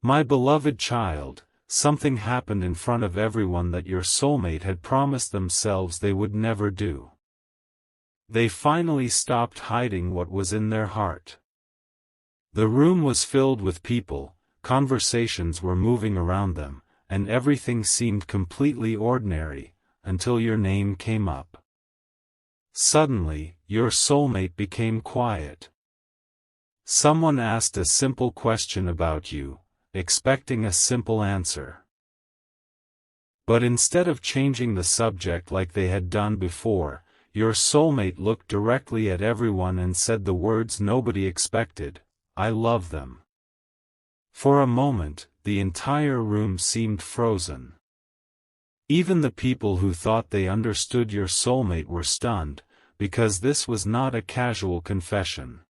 My beloved child, something happened in front of everyone that your soulmate had promised themselves they would never do. They finally stopped hiding what was in their heart. The room was filled with people, conversations were moving around them, and everything seemed completely ordinary, until your name came up. Suddenly, your soulmate became quiet. Someone asked a simple question about you, expecting a simple answer. But instead of changing the subject like they had done before, your soulmate looked directly at everyone and said the words nobody expected, "I love them." For a moment, the entire room seemed frozen. Even the people who thought they understood your soulmate were stunned, because this was not a casual confession.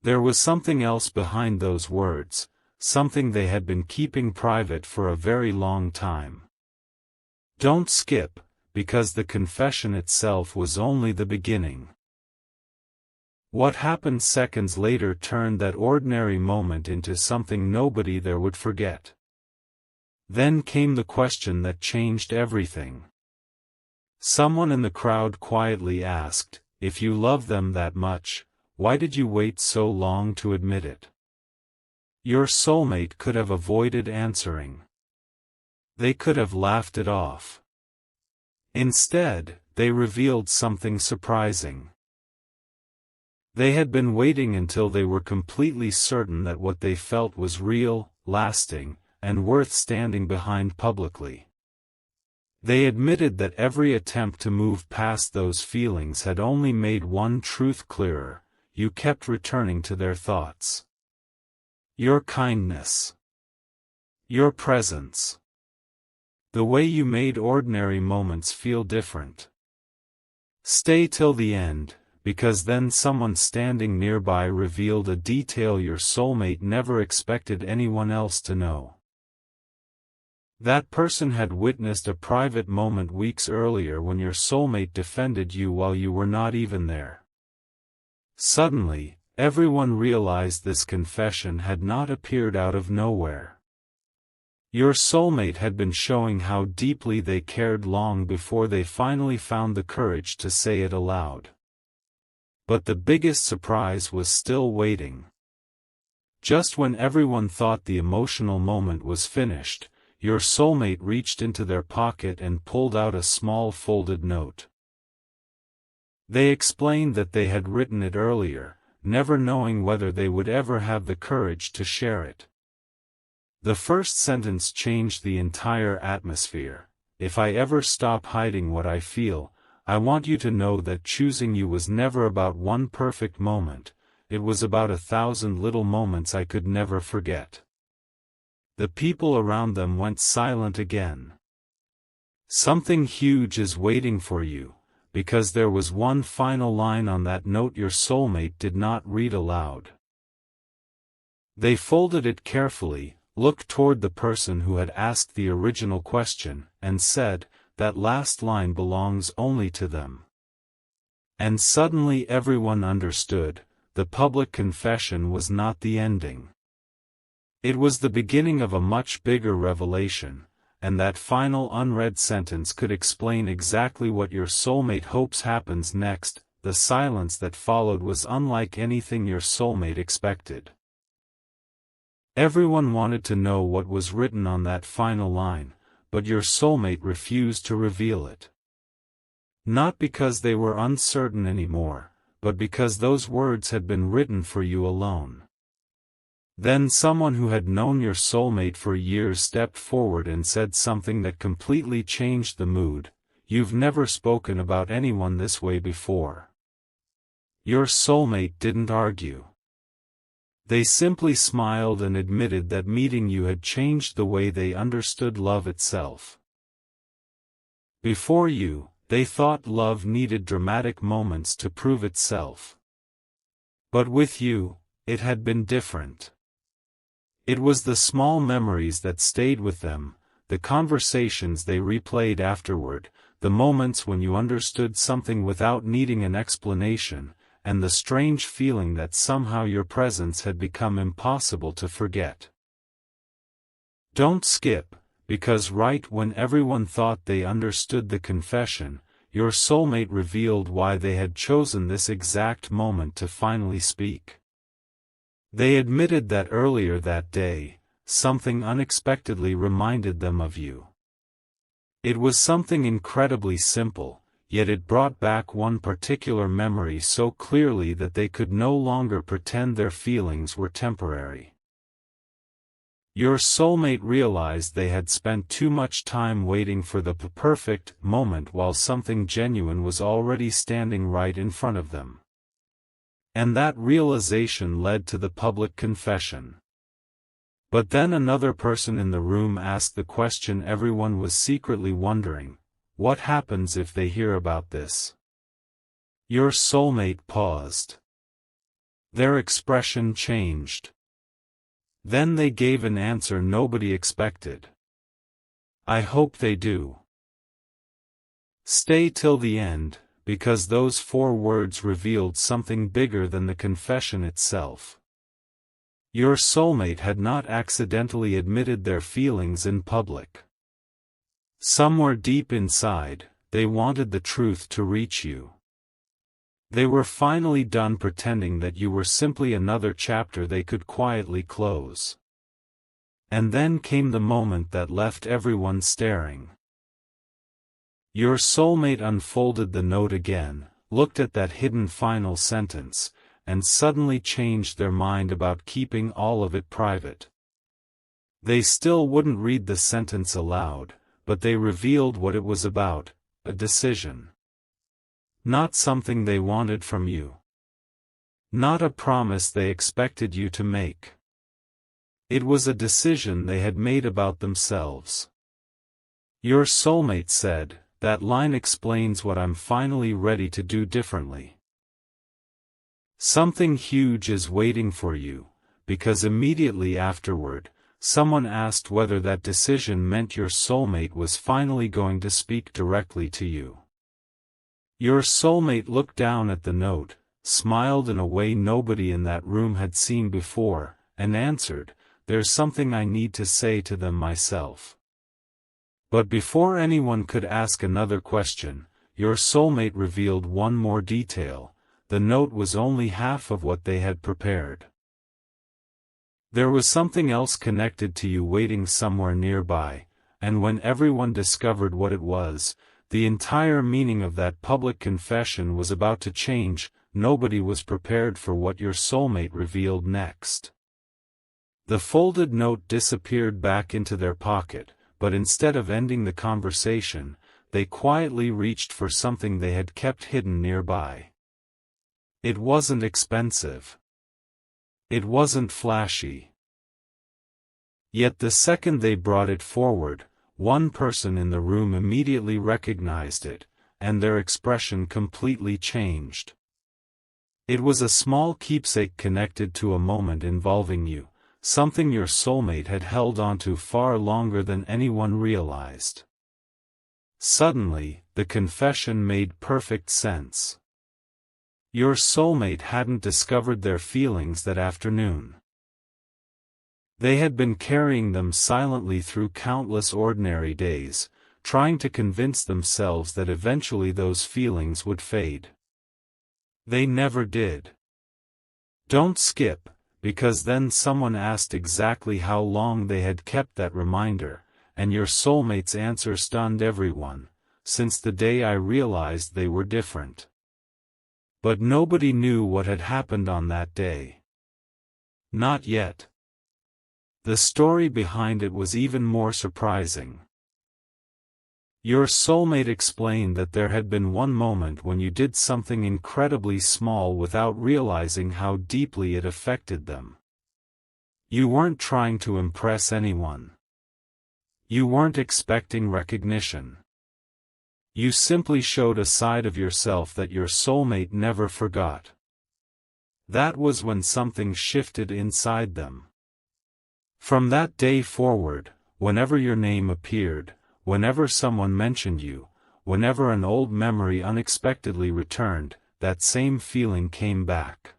There was something else behind those words, something they had been keeping private for a very long time. Don't skip, because the confession itself was only the beginning. What happened seconds later turned that ordinary moment into something nobody there would forget. Then came the question that changed everything. Someone in the crowd quietly asked, "If you love them that much, why did you wait so long to admit it?" Your soulmate could have avoided answering. They could have laughed it off. Instead, they revealed something surprising. They had been waiting until they were completely certain that what they felt was real, lasting, and worth standing behind publicly. They admitted that every attempt to move past those feelings had only made one truth clearer: you kept returning to their thoughts. Your kindness. Your presence. The way you made ordinary moments feel different. Stay till the end, because then someone standing nearby revealed a detail your soulmate never expected anyone else to know. That person had witnessed a private moment weeks earlier when your soulmate defended you while you were not even there. Suddenly, everyone realized this confession had not appeared out of nowhere. Your soulmate had been showing how deeply they cared long before they finally found the courage to say it aloud. But the biggest surprise was still waiting. Just when everyone thought the emotional moment was finished, your soulmate reached into their pocket and pulled out a small folded note. They explained that they had written it earlier, never knowing whether they would ever have the courage to share it. The first sentence changed the entire atmosphere. "If I ever stop hiding what I feel, I want you to know that choosing you was never about one perfect moment, it was about 1,000 little moments I could never forget." The people around them went silent again. Something huge is waiting for you, because there was one final line on that note your soulmate did not read aloud. They folded it carefully, looked toward the person who had asked the original question, and said, "That last line belongs only to them." And suddenly everyone understood, the public confession was not the ending. It was the beginning of a much bigger revelation, and that final unread sentence could explain exactly what your soulmate hopes happens next. The silence that followed was unlike anything your soulmate expected. Everyone wanted to know what was written on that final line, but your soulmate refused to reveal it. Not because they were uncertain anymore, but because those words had been written for you alone. Then someone who had known your soulmate for years stepped forward and said something that completely changed the mood: "You've never spoken about anyone this way before." Your soulmate didn't argue. They simply smiled and admitted that meeting you had changed the way they understood love itself. Before you, they thought love needed dramatic moments to prove itself. But with you, it had been different. It was the small memories that stayed with them, the conversations they replayed afterward, the moments when you understood something without needing an explanation, and the strange feeling that somehow your presence had become impossible to forget. Don't skip, because right when everyone thought they understood the confession, your soulmate revealed why they had chosen this exact moment to finally speak. They admitted that earlier that day, something unexpectedly reminded them of you. It was something incredibly simple, yet it brought back one particular memory so clearly that they could no longer pretend their feelings were temporary. Your soulmate realized they had spent too much time waiting for the perfect moment while something genuine was already standing right in front of them. And that realization led to the public confession. But then another person in the room asked the question everyone was secretly wondering: what happens if they hear about this? Your soulmate paused. Their expression changed. Then they gave an answer nobody expected. I hope they do. Stay till the end, because those 4 words revealed something bigger than the confession itself. Your soulmate had not accidentally admitted their feelings in public. Somewhere deep inside, they wanted the truth to reach you. They were finally done pretending that you were simply another chapter they could quietly close. And then came the moment that left everyone staring. Your soulmate unfolded the note again, looked at that hidden final sentence, and suddenly changed their mind about keeping all of it private. They still wouldn't read the sentence aloud, but they revealed what it was about: a decision. Not something they wanted from you. Not a promise they expected you to make. It was a decision they had made about themselves. Your soulmate said, "That line explains what I'm finally ready to do differently." Something huge is waiting for you, because immediately afterward, someone asked whether that decision meant your soulmate was finally going to speak directly to you. Your soulmate looked down at the note, smiled in a way nobody in that room had seen before, and answered, "There's something I need to say to them myself." But before anyone could ask another question, your soulmate revealed one more detail: the note was only half of what they had prepared. There was something else connected to you waiting somewhere nearby, and when everyone discovered what it was, the entire meaning of that public confession was about to change. Nobody was prepared for what your soulmate revealed next. The folded note disappeared back into their pocket, but instead of ending the conversation, they quietly reached for something they had kept hidden nearby. It wasn't expensive. It wasn't flashy. Yet the second they brought it forward, one person in the room immediately recognized it, and their expression completely changed. It was a small keepsake connected to a moment involving you, something your soulmate had held onto far longer than anyone realized. Suddenly, the confession made perfect sense. Your soulmate hadn't discovered their feelings that afternoon. They had been carrying them silently through countless ordinary days, trying to convince themselves that eventually those feelings would fade. They never did. Don't skip, because then someone asked exactly how long they had kept that reminder, and your soulmate's answer stunned everyone: "Since the day I realized they were different." But nobody knew what had happened on that day. Not yet. The story behind it was even more surprising. Your soulmate explained that there had been one moment when you did something incredibly small without realizing how deeply it affected them. You weren't trying to impress anyone. You weren't expecting recognition. You simply showed a side of yourself that your soulmate never forgot. That was when something shifted inside them. From that day forward, whenever your name appeared, whenever someone mentioned you, whenever an old memory unexpectedly returned, that same feeling came back.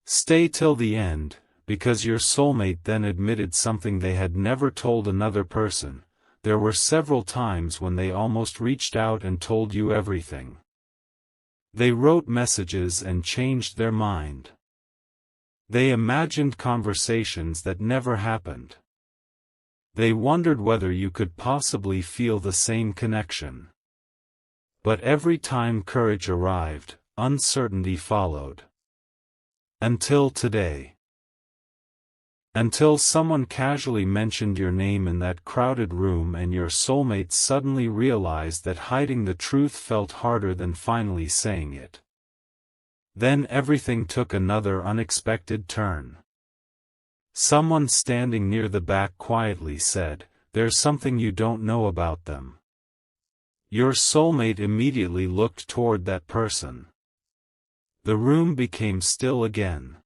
Stay till the end, because your soulmate then admitted something they had never told another person. There were several times when they almost reached out and told you everything. They wrote messages and changed their mind. They imagined conversations that never happened. They wondered whether you could possibly feel the same connection. But every time courage arrived, uncertainty followed. Until today. Until someone casually mentioned your name in that crowded room and your soulmate suddenly realized that hiding the truth felt harder than finally saying it. Then everything took another unexpected turn. Someone standing near the back quietly said, "There's something you don't know about them." Your soulmate immediately looked toward that person. The room became still again.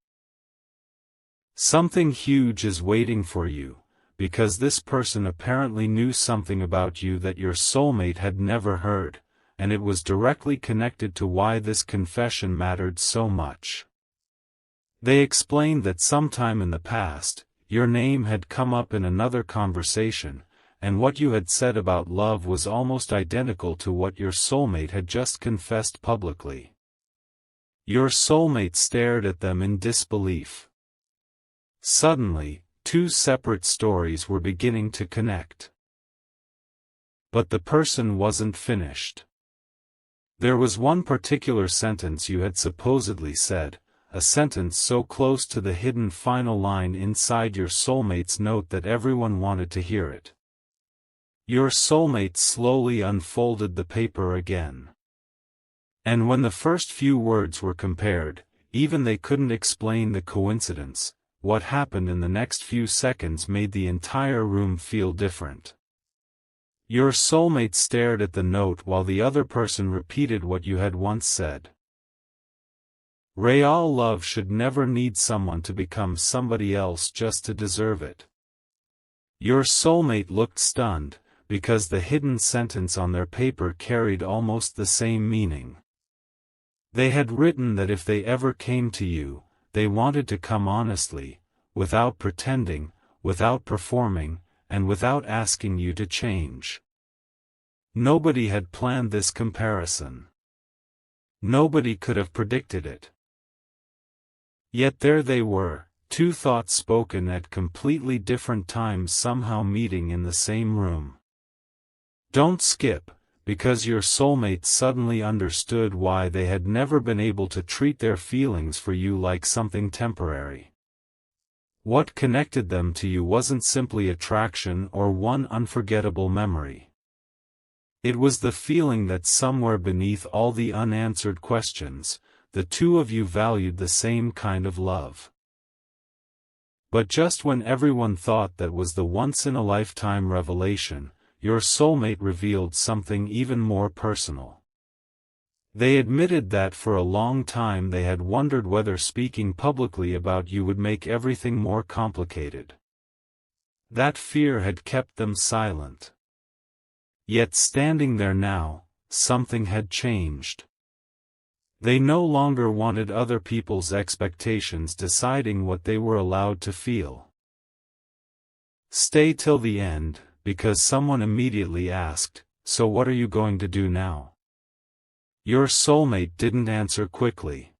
Something huge is waiting for you, because this person apparently knew something about you that your soulmate had never heard, and it was directly connected to why this confession mattered so much. They explained that sometime in the past, your name had come up in another conversation, and what you had said about love was almost identical to what your soulmate had just confessed publicly. Your soulmate stared at them in disbelief. Suddenly, two separate stories were beginning to connect. But the person wasn't finished. There was one particular sentence you had supposedly said, a sentence so close to the hidden final line inside your soulmate's note that everyone wanted to hear it. Your soulmate slowly unfolded the paper again. And when the first few words were compared, even they couldn't explain the coincidence. What happened in the next few seconds made the entire room feel different. Your soulmate stared at the note while the other person repeated what you had once said. Real love should never need someone to become somebody else just to deserve it. Your soulmate looked stunned, because the hidden sentence on their paper carried almost the same meaning. They had written that if they ever came to you, they wanted to come honestly, without pretending, without performing, and without asking you to change. Nobody had planned this comparison. Nobody could have predicted it. Yet there they were, two thoughts spoken at completely different times somehow meeting in the same room. Don't skip, because your soulmate suddenly understood why they had never been able to treat their feelings for you like something temporary. What connected them to you wasn't simply attraction or one unforgettable memory. It was the feeling that somewhere beneath all the unanswered questions, the two of you valued the same kind of love. But just when everyone thought that was the once-in-a-lifetime revelation, your soulmate revealed something even more personal. They admitted that for a long time they had wondered whether speaking publicly about you would make everything more complicated. That fear had kept them silent. Yet standing there now, something had changed. They no longer wanted other people's expectations deciding what they were allowed to feel. Stay till the end, because someone immediately asked, "So what are you going to do now?" Your soulmate didn't answer quickly.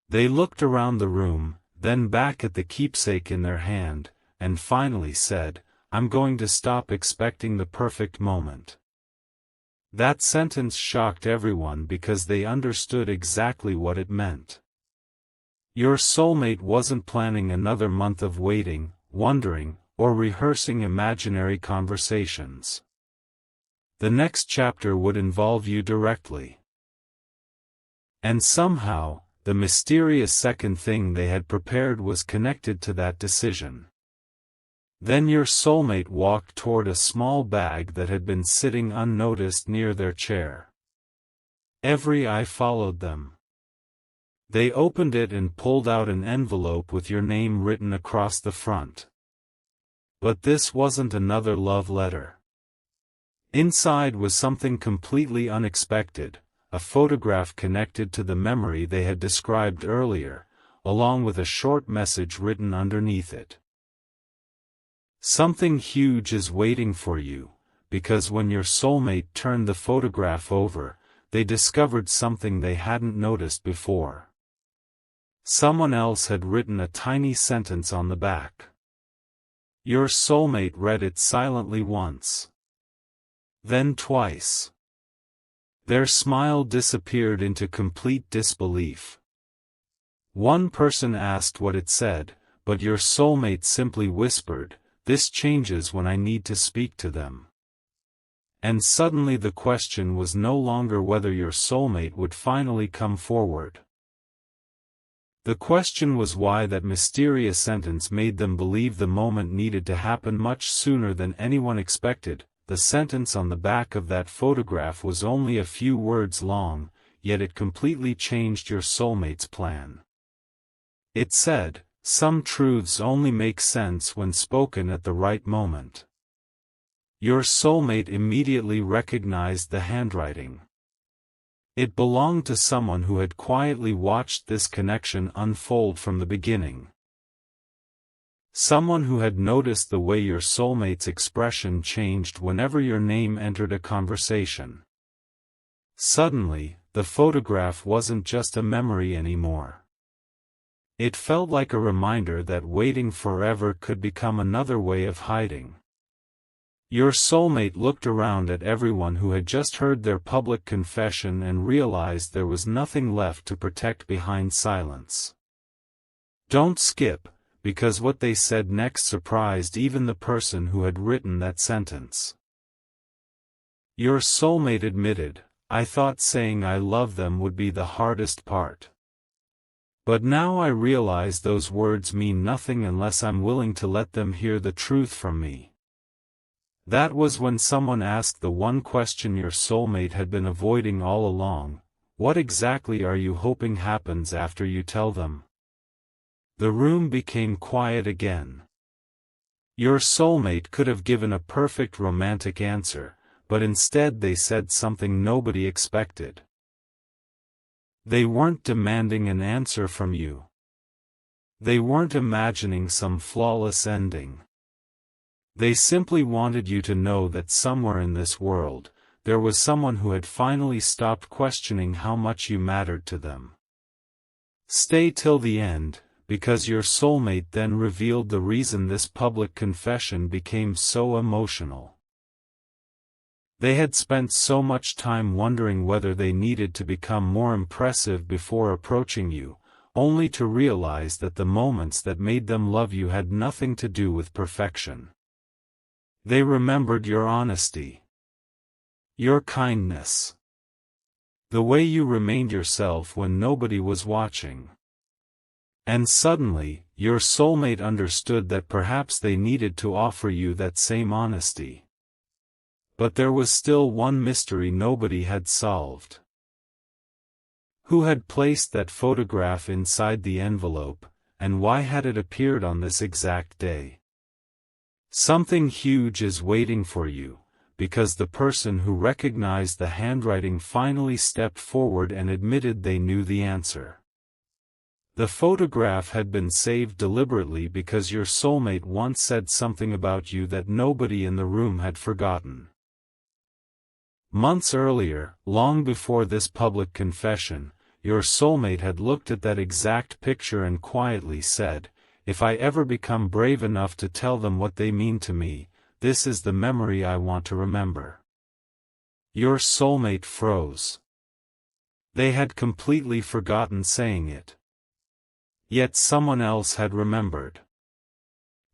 They looked around the room, then back at the keepsake in their hand, and finally said, "I'm going to stop expecting the perfect moment." That sentence shocked everyone because they understood exactly what it meant. Your soulmate wasn't planning another month of waiting, wondering, or rehearsing imaginary conversations. The next chapter would involve you directly. And somehow, the mysterious second thing they had prepared was connected to that decision. Then your soulmate walked toward a small bag that had been sitting unnoticed near their chair. Every eye followed them. They opened it and pulled out an envelope with your name written across the front. But this wasn't another love letter. Inside was something completely unexpected, a photograph connected to the memory they had described earlier, along with a short message written underneath it. Something huge is waiting for you, because when your soulmate turned the photograph over, they discovered something they hadn't noticed before. Someone else had written a tiny sentence on the back. Your soulmate read it silently once. Then twice. Their smile disappeared into complete disbelief. One person asked what it said, but your soulmate simply whispered, "This changes when I need to speak to them." And suddenly the question was no longer whether your soulmate would finally come forward. The question was why that mysterious sentence made them believe the moment needed to happen much sooner than anyone expected. The sentence on the back of that photograph was only a few words long, yet it completely changed your soulmate's plan. It said, "Some truths only make sense when spoken at the right moment." Your soulmate immediately recognized the handwriting. It belonged to someone who had quietly watched this connection unfold from the beginning. Someone who had noticed the way your soulmate's expression changed whenever your name entered a conversation. Suddenly, the photograph wasn't just a memory anymore. It felt like a reminder that waiting forever could become another way of hiding. Your soulmate looked around at everyone who had just heard their public confession and realized there was nothing left to protect behind silence. Don't skip, because what they said next surprised even the person who had written that sentence. Your soulmate admitted, "I thought saying I love them would be the hardest part. But now I realize those words mean nothing unless I'm willing to let them hear the truth from me." That was when someone asked the one question your soulmate had been avoiding all along: what exactly are you hoping happens after you tell them? The room became quiet again. Your soulmate could have given a perfect romantic answer, but instead they said something nobody expected. They weren't demanding an answer from you. They weren't imagining some flawless ending. They simply wanted you to know that somewhere in this world, there was someone who had finally stopped questioning how much you mattered to them. Stay till the end, because your soulmate then revealed the reason this public confession became so emotional. They had spent so much time wondering whether they needed to become more impressive before approaching you, only to realize that the moments that made them love you had nothing to do with perfection. They remembered your honesty, your kindness, the way you remained yourself when nobody was watching. And suddenly, your soulmate understood that perhaps they needed to offer you that same honesty. But there was still one mystery nobody had solved. Who had placed that photograph inside the envelope, and why had it appeared on this exact day? Something huge is waiting for you, because the person who recognized the handwriting finally stepped forward and admitted they knew the answer. The photograph had been saved deliberately because your soulmate once said something about you that nobody in the room had forgotten. Months earlier, long before this public confession, your soulmate had looked at that exact picture and quietly said, "If I ever become brave enough to tell them what they mean to me, this is the memory I want to remember." Your soulmate froze. They had completely forgotten saying it. Yet someone else had remembered.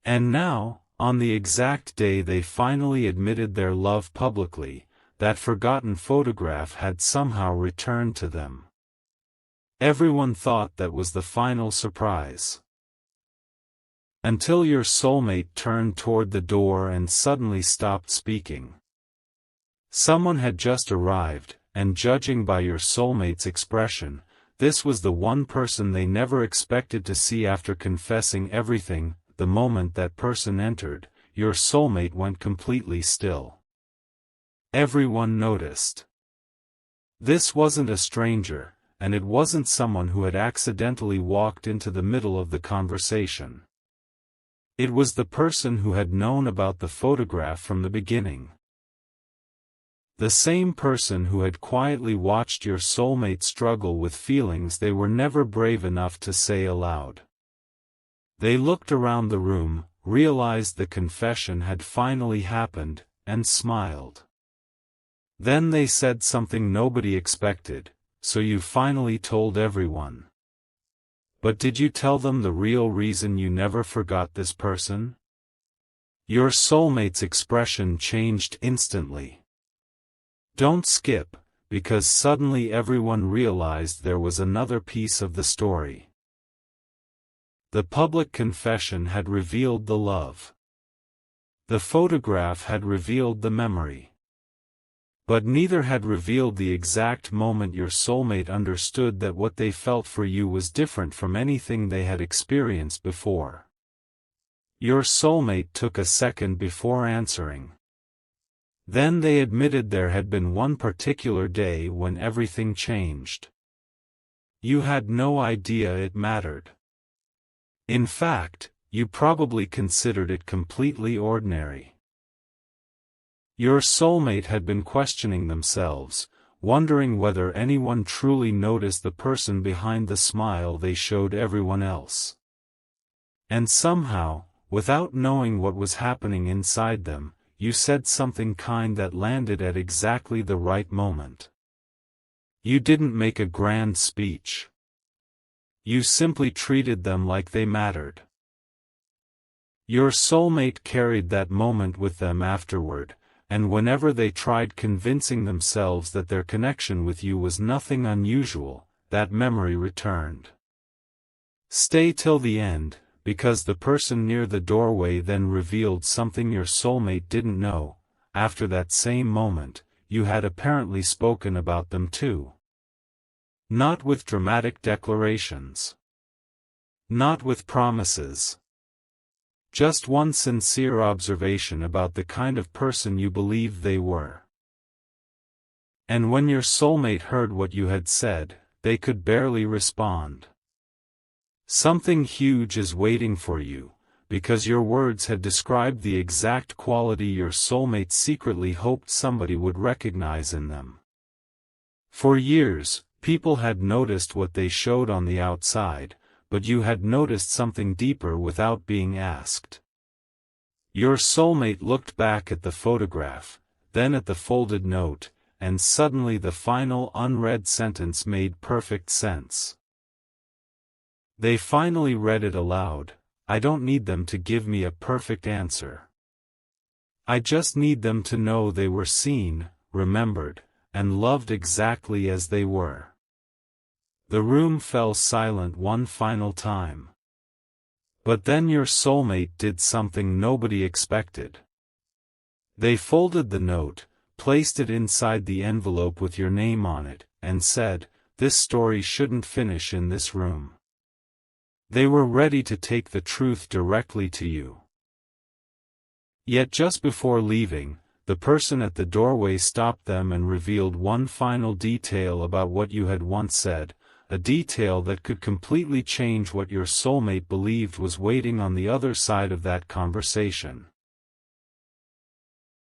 And now, on the exact day they finally admitted their love publicly, that forgotten photograph had somehow returned to them. Everyone thought that was the final surprise. Until your soulmate turned toward the door and suddenly stopped speaking. Someone had just arrived, and judging by your soulmate's expression, this was the one person they never expected to see after confessing everything. The moment that person entered, your soulmate went completely still. Everyone noticed. This wasn't a stranger, and it wasn't someone who had accidentally walked into the middle of the conversation. It was the person who had known about the photograph from the beginning. The same person who had quietly watched your soulmate struggle with feelings they were never brave enough to say aloud. They looked around the room, realized the confession had finally happened, and smiled. Then they said something nobody expected, "So you finally told everyone. But did you tell them the real reason you never forgot this person?" Your soulmate's expression changed instantly. Don't skip, because suddenly everyone realized there was another piece of the story. The public confession had revealed the love. The photograph had revealed the memory. But neither had revealed the exact moment your soulmate understood that what they felt for you was different from anything they had experienced before. Your soulmate took a second before answering. Then they admitted there had been one particular day when everything changed. You had no idea it mattered. In fact, you probably considered it completely ordinary. Your soulmate had been questioning themselves, wondering whether anyone truly noticed the person behind the smile they showed everyone else. And somehow, without knowing what was happening inside them, you said something kind that landed at exactly the right moment. You didn't make a grand speech. You simply treated them like they mattered. Your soulmate carried that moment with them afterward, and whenever they tried convincing themselves that their connection with you was nothing unusual, that memory returned. Stay till the end, because the person near the doorway then revealed something your soulmate didn't know. After that same moment, you had apparently spoken about them too. Not with dramatic declarations. Not with promises. Just one sincere observation about the kind of person you believed they were. And when your soulmate heard what you had said, they could barely respond. Something huge is waiting for you, because your words had described the exact quality your soulmate secretly hoped somebody would recognize in them. For years, people had noticed what they showed on the outside, but you had noticed something deeper without being asked. Your soulmate looked back at the photograph, then at the folded note, and suddenly the final unread sentence made perfect sense. They finally read it aloud. "I don't need them to give me a perfect answer. I just need them to know they were seen, remembered, and loved exactly as they were." The room fell silent one final time. But then your soulmate did something nobody expected. They folded the note, placed it inside the envelope with your name on it, and said, "This story shouldn't finish in this room." They were ready to take the truth directly to you. Yet just before leaving, the person at the doorway stopped them and revealed one final detail about what you had once said, a detail that could completely change what your soulmate believed was waiting on the other side of that conversation.